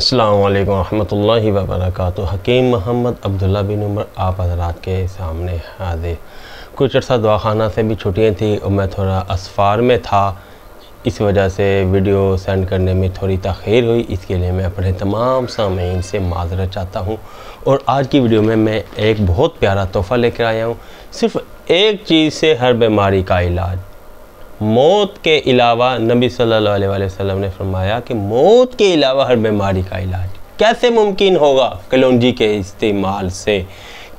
अस्सलामु अलैकुम रहमतुल्लाहि व बरकातुहू। हकीम मोहम्मद अब्दुल्ला बिन उमर आप हज़रात के सामने हाजिर। कुछ अर्सा दवाखाना से भी छुट्टियाँ थी और मैं थोड़ा असफ़ार में था, इस वजह से वीडियो सेंड करने में थोड़ी तख़ीर हुई। इसके लिए मैं अपने तमाम सामीन से माज़रत चाहता हूँ। और आज की वीडियो में मैं एक बहुत प्यारा तोहफ़ा लेकर आया हूँ। सिर्फ़ एक चीज़ से हर बीमारी का इलाज, मौत के अलावा। नबी सल्लल्लाहु अलैहि वसल्लम ने फरमाया कि मौत के अलावा हर बीमारी का इलाज कैसे मुमकिन होगा कलौंजी के इस्तेमाल से,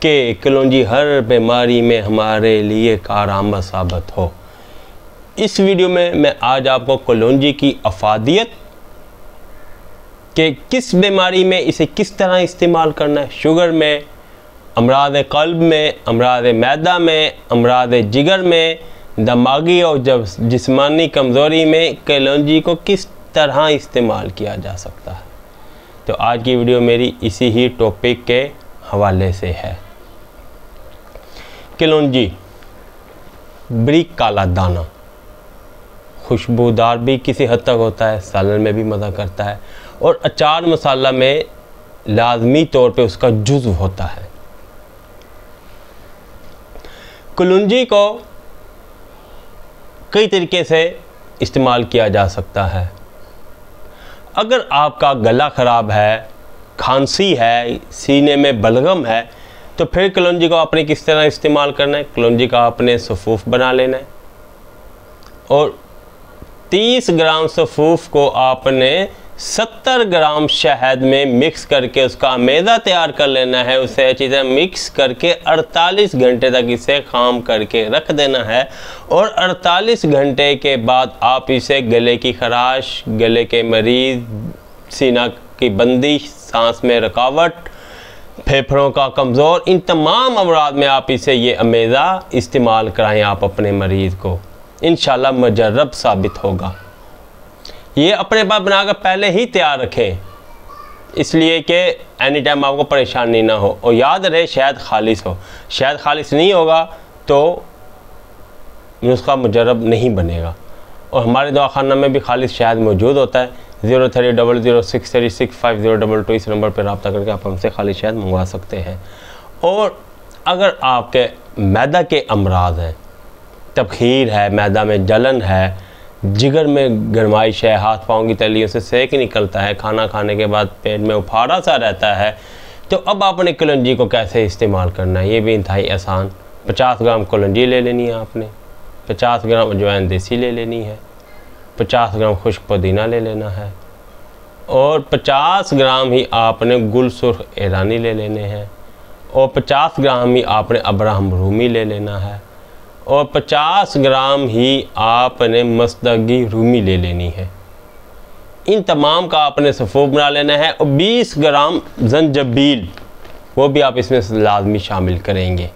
कि कलौंजी हर बीमारी में हमारे लिए कारआमद साबित हो। इस वीडियो में मैं आज आपको कलौंजी की अफादियत कि किस बीमारी में इसे किस तरह इस्तेमाल करना है, शुगर में, अमराद क़ल्ब में, अमराद मैदा में, अमराद जिगर में, दिमागी और जिस्मानी कमज़ोरी में कलौंजी को किस तरह इस्तेमाल किया जा सकता है। तो आज की वीडियो मेरी इसी ही टॉपिक के हवाले से है। कलौंजी बारीक काला दाना, खुशबूदार भी किसी हद तक होता है, सालन में भी मज़ा करता है और अचार मसाला में लाजमी तौर पे उसका जुज़्व होता है। कलौंजी को कई तरीके से इस्तेमाल किया जा सकता है। अगर आपका गला ख़राब है, खांसी है, सीने में बलगम है, तो फिर कलौंजी को आपने किस तरह इस्तेमाल करना है। कलौंजी का आपने सफ़ूफ़ बना लेना है और 30 ग्राम सफ़ूफ़ को आपने 70 ग्राम शहद में मिक्स करके उसका मैदा तैयार कर लेना है। उसे अच्छी तरह मिक्स करके 48 घंटे तक इसे खाम करके रख देना है और 48 घंटे के बाद आप इसे गले की खराश, गले के मरीज़, सीना की बंदिश, सांस में रुकावट, फेफड़ों का कमज़ोर, इन तमाम अमराज में आप इसे ये मैदा इस्तेमाल कराएँ आप अपने मरीज़ को, इंशाल्लाह मुजर्रब साबित होगा। ये अपने पास बनाकर पहले ही तैयार रखें, इसलिए कि एनी टाइम आपको परेशानी ना हो। और याद रहे शहद खालिस हो, शहद खालिस नहीं होगा तो नुस्खा मुजर्रब नहीं बनेगा। और हमारे दवाखाना में भी खालिस शहद मौजूद होता है। 0300636502 इस नंबर पर रब्ता करके आप हमसे खालिस शहद मंगवा सकते हैं। और अगर आपके मैदा के अमराज हैं, तबखीर है, मैदा में जलन है, जिगर में गरमाइश है, हाथ पाँव की तलियों से सेक निकलता है, खाना खाने के बाद पेट में उफाड़ा सा रहता है, तो अब आपने कलौंजी को कैसे इस्तेमाल करना है, ये भी इंतहाई आसान। 50 ग्राम कलौंजी ले लेनी है आपने, 50 ग्राम अजवाइन देसी ले लेनी है, 50 ग्राम खुश्क पुदीना ले लेना है और 50 ग्राम ही आपने गुल सुर्ख ईरानी ले लेने हैं और 50 ग्राम ही आपने अब्राहम रूमी ले लेना है और 50 ग्राम ही आपने मस्तगी रूमी ले लेनी है। इन तमाम का आपने सफ़ूफ़ बना लेना है और 20 ग्राम ज़ंजबील वो भी आप इसमें लाजमी शामिल करेंगे।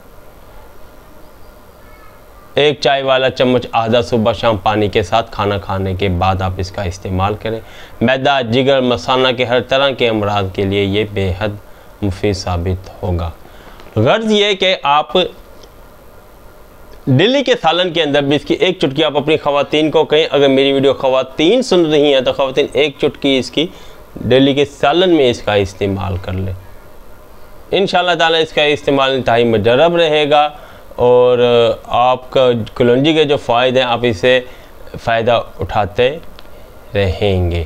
एक चाय वाला चम्मच आधा सुबह शाम पानी के साथ खाना खाने के बाद आप इसका इस्तेमाल करें। मैदा, जिगर, मसाना के हर तरह के अमराज के लिए ये बेहद मुफीद साबित होगा। गर्ज ये कि आप दिल्ली के सालन के अंदर भी इसकी एक चुटकी आप अपनी ख़वातीन को कहें। अगर मेरी वीडियो ख़वातीन सुन रही हैं तो ख़वातीन एक चुटकी इसकी दिल्ली के सालन में इसका इस्तेमाल कर लें। इंशाअल्लाह ताला इसका इस्तेमाल इंतहाई मुजर्रब रहेगा और आपका कलौंजी के जो फ़ायदे हैं आप इसे फ़ायदा उठाते रहेंगे।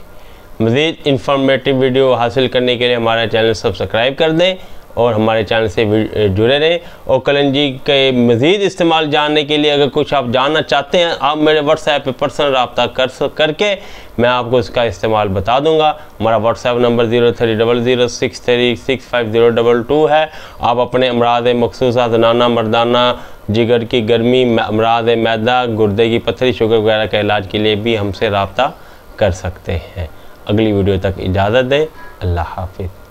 मज़ीद इंफॉर्मेटिव वीडियो हासिल करने के लिए हमारा चैनल सब्सक्राइब कर दें और हमारे चैनल से जुड़े रहें। और कलौंजी के मज़ीद इस्तेमाल जानने के लिए अगर कुछ आप जानना चाहते हैं, आप मेरे व्हाट्सएप पे पर्सनल रब्ता करके मैं आपको इसका इस्तेमाल बता दूंगा। हमारा व्हाट्सएप नंबर 0300636502 है। आप अपने अमराज मखसूसा, ज़नाना, मर्दाना, जिगर की गर्मी, अमराज मैदा, गुर्दे की पथरी, शुगर वगैरह के इलाज के लिए भी हमसे रब्ता कर सकते हैं। अगली वीडियो तक इजाज़त दें। अल्लाह हाफिज़।